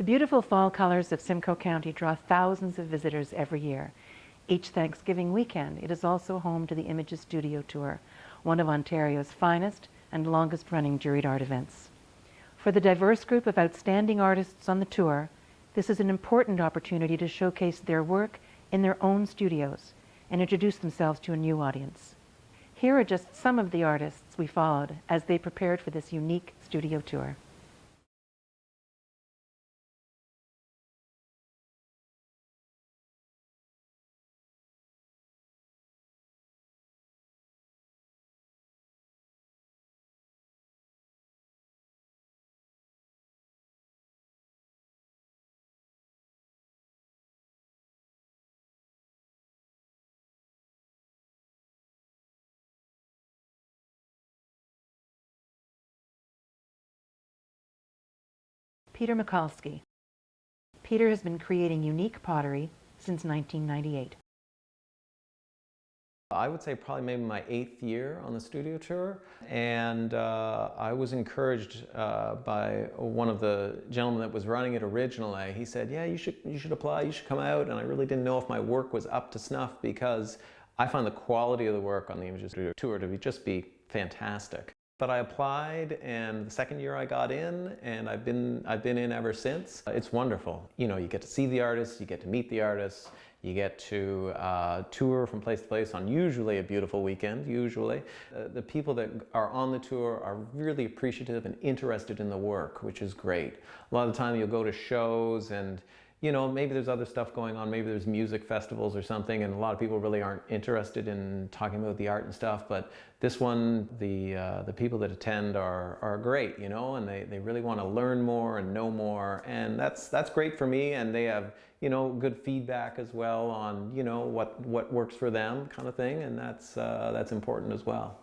beautiful fall colors of Simcoe County draw thousands of visitors every year. Each Thanksgiving weekend, it is also home to the Images Studio Tour, one of Ontario's finest and longest-running juried art events. For the diverse group of outstanding artists on the tour, this is an important opportunity to showcase their work in their own studios and introduce themselves to a new audience. Here are just some of the artists we followed as they prepared for this unique studio tour. Peter Michalski. Peter has been creating unique pottery since 1998. I would say probably maybe my 8th year on the studio tour, and I was encouraged by one of the gentlemen that was running it originally. He said, yeah, you should apply, you should come out, and I really didn't know if my work was up to snuff because I found the quality of the work on the Images Studio Tour to just be fantastic. But I applied, and the second year I got in, and I've been in ever since. It's wonderful. You know, you get to see the artists, you get to meet the artists, you get to tour from place to place on usually a beautiful weekend, usually. The people that are on the tour are really appreciative and interested in the work, which is great. A lot of the time you'll go to shows and you know, maybe there's other stuff going on, maybe there's music festivals or something, and a lot of people really aren't interested in talking about the art and stuff, but this one, the people that attend are great, you know, and they really want to learn more and know more, and that's great for me, and they have, you know, good feedback as well on, you know, what works for them kind of thing, and that's important as well.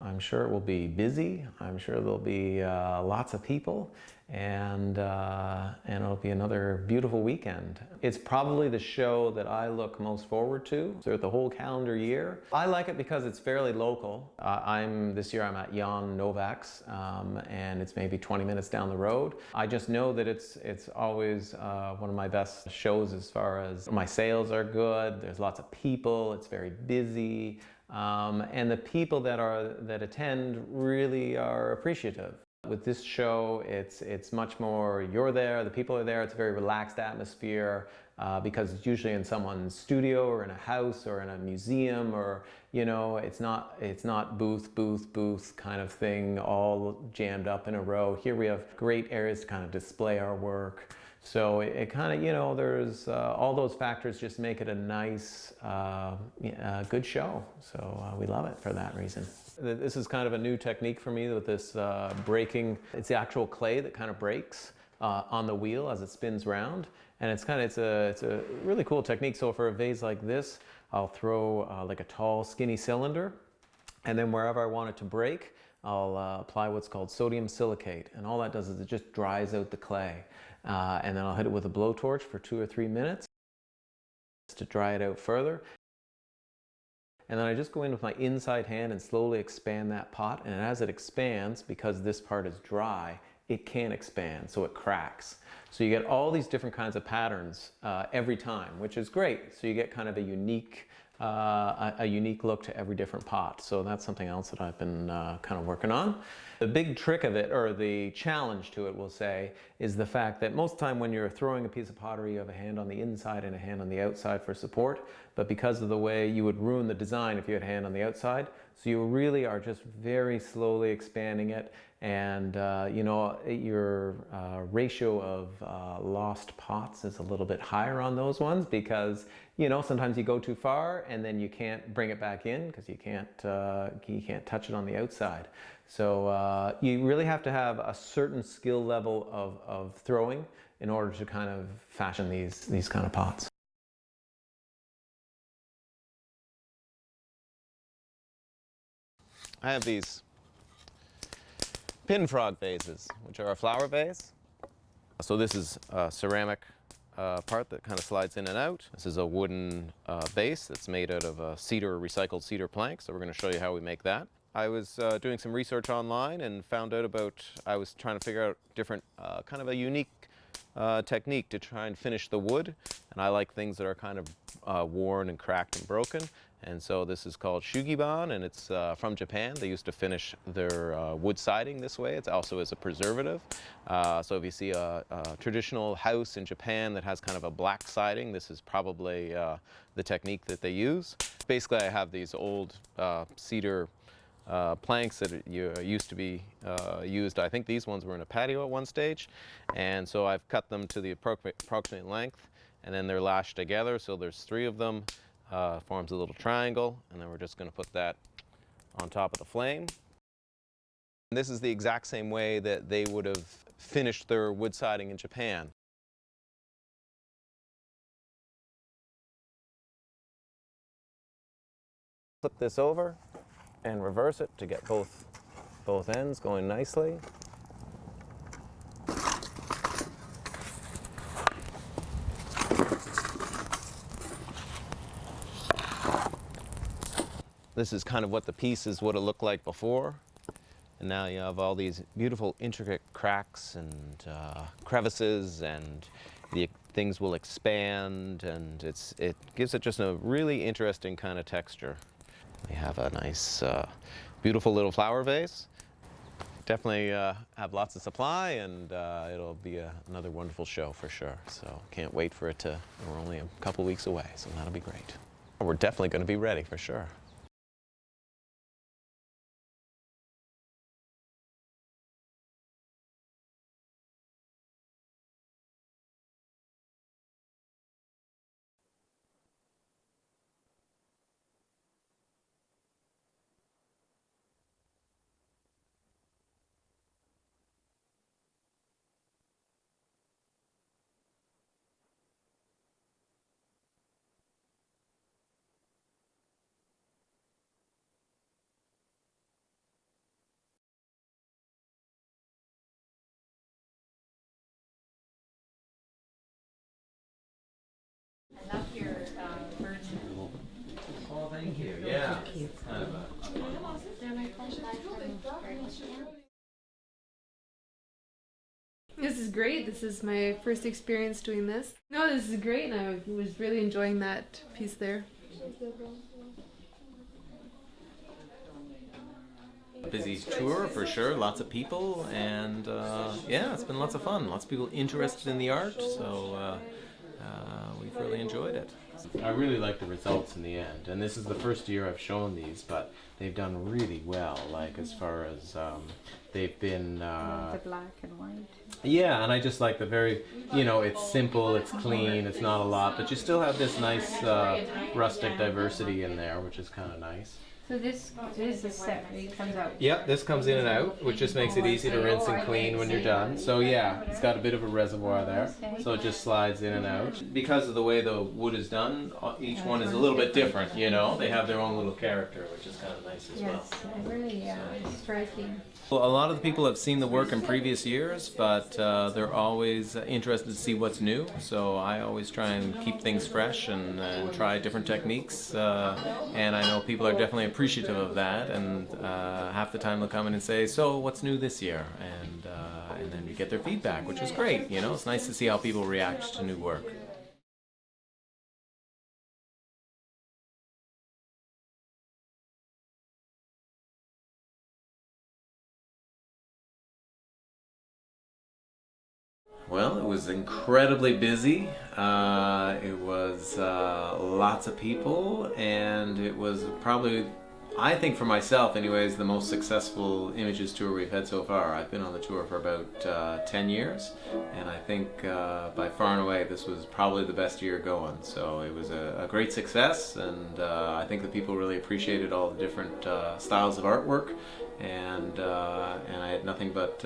I'm sure it will be busy. I'm sure there'll be lots of people, and it'll be another beautiful weekend. It's probably the show that I look most forward to throughout the whole calendar year. I like it because it's fairly local. This year I'm at Jan Novak's, and it's maybe 20 minutes down the road. I just know that it's always one of my best shows as far as my sales are good. There's lots of people. It's very busy. And the people that attend really are appreciative. With this show, it's much more, you're there, the people are there, it's a very relaxed atmosphere because it's usually in someone's studio or in a house or in a museum, or, you know, it's not booth kind of thing all jammed up in a row. Here we have great areas to kind of display our work. So it kind of, you know, there's all those factors just make it a nice, good show. So we love it for that reason. This is kind of a new technique for me with this breaking. It's the actual clay that kind of breaks on the wheel as it spins round. And it's a really cool technique. So for a vase like this, I'll throw like a tall, skinny cylinder. And then wherever I want it to break, I'll apply what's called sodium silicate. And all that does is it just dries out the clay. And then I'll hit it with a blowtorch for 2 or 3 minutes to dry it out further. And then I just go in with my inside hand and slowly expand that pot. And as it expands, because this part is dry, it can't expand, so it cracks. So you get all these different kinds of patterns every time, which is great. So you get kind of a unique look to every different pot. So that's something else that I've been kind of working on. The big trick of it, or the challenge to it, we'll say, is the fact that most of the time when you're throwing a piece of pottery, you have a hand on the inside and a hand on the outside for support. But because of the way, you would ruin the design if you had a hand on the outside. So you really are just very slowly expanding it. And you know, your ratio of lost pots is a little bit higher on those ones because, you know, sometimes you go too far and then you can't bring it back in because you can't touch it on the outside. So you really have to have a certain skill level of throwing in order to kind of fashion these kind of pots. I have these pin frog vases, which are a flower vase. So this is a ceramic part that kind of slides in and out. This is a wooden base that's made out of recycled cedar planks. So we're going to show you how we make that. I was doing some research online and found out about, I was trying to figure out different, kind of a unique technique to try and finish the wood. And I like things that are kind of worn and cracked and broken. And so this is called shugiban, and it's from Japan. They used to finish their wood siding this way. It's also as a preservative. So if you see a traditional house in Japan that has kind of a black siding, this is probably the technique that they use. Basically, I have these old cedar planks that used to be used. I think these ones were in a patio at one stage, and so I've cut them to the approximate length, and then they're lashed together. So there's 3 of them, forms a little triangle, and then we're just going to put that on top of the flame. And this is the exact same way that they would have finished their wood siding in Japan. Flip this over and reverse it to get both ends going nicely. This is kind of what the piece would have looked like before. And now you have all these beautiful intricate cracks and crevices, and the things will expand, and it gives it just a really interesting kind of texture. We have a nice, beautiful little flower vase. Definitely have lots of supply, and it'll be another wonderful show for sure. So can't wait for it to, we're only a couple weeks away, so that'll be great. We're definitely going to be ready for sure. I love your version. Oh, thank you. Yeah. This is great. This is my first experience doing this. No, this is great, and I was really enjoying that piece there. Busy tour for sure, lots of people, and yeah, it's been lots of fun. Lots of people interested in the art, so we've really enjoyed it. I really like the results in the end, and this is the first year I've shown these, but they've done really well, like as far as they've been The black and white. yeah, and I just like the very, it's simple, it's clean, it's not a lot, but you still have this nice rustic diversity in there, which is kind of nice. So this is separate. It comes out. Yep, this comes in and out, which just makes it easy to rinse and clean when you're done. So yeah, it's got a bit of a reservoir there, so it just slides in and out. Because of the way the wood is done, each one is a little bit different, They have their own little character, which is kind of nice as well. Yes, really striking. Well, a lot of the people have seen the work in previous years, but they're always interested to see what's new. So I always try and keep things fresh and try different techniques. And I know people are definitely appreciative of that. And half the time they'll come in and say, "So, what's new this year?" And then you get their feedback, which is great. It's nice to see how people react to new work. Well, it was incredibly busy. It was lots of people, and it was probably, I think for myself anyways, the most successful images tour we've had so far. I've been on the tour for about 10 years, and I think by far and away this was probably the best year going. So it was a great success, and I think the people really appreciated all the different styles of artwork. And I had nothing but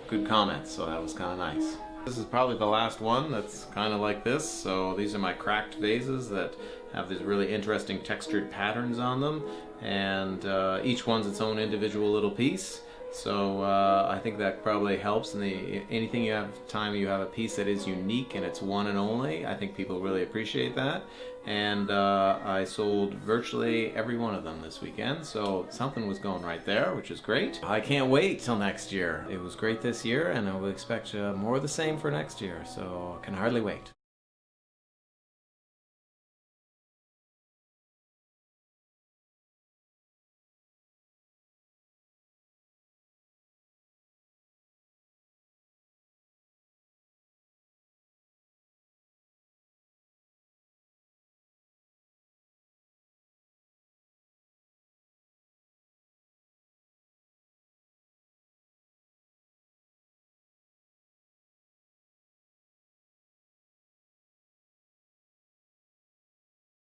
good comments, so that was kind of nice. This is probably the last one that's kind of like this. So these are my cracked vases that have these really interesting textured patterns on them, and each one's its own individual little piece. So I think that probably helps. And anything you have a piece that is unique and it's one and only, I think people really appreciate that. And I sold virtually every one of them this weekend, so something was going right there, which is great. I can't wait till next year. It was great this year, and I will expect more of the same for next year, so I can hardly wait.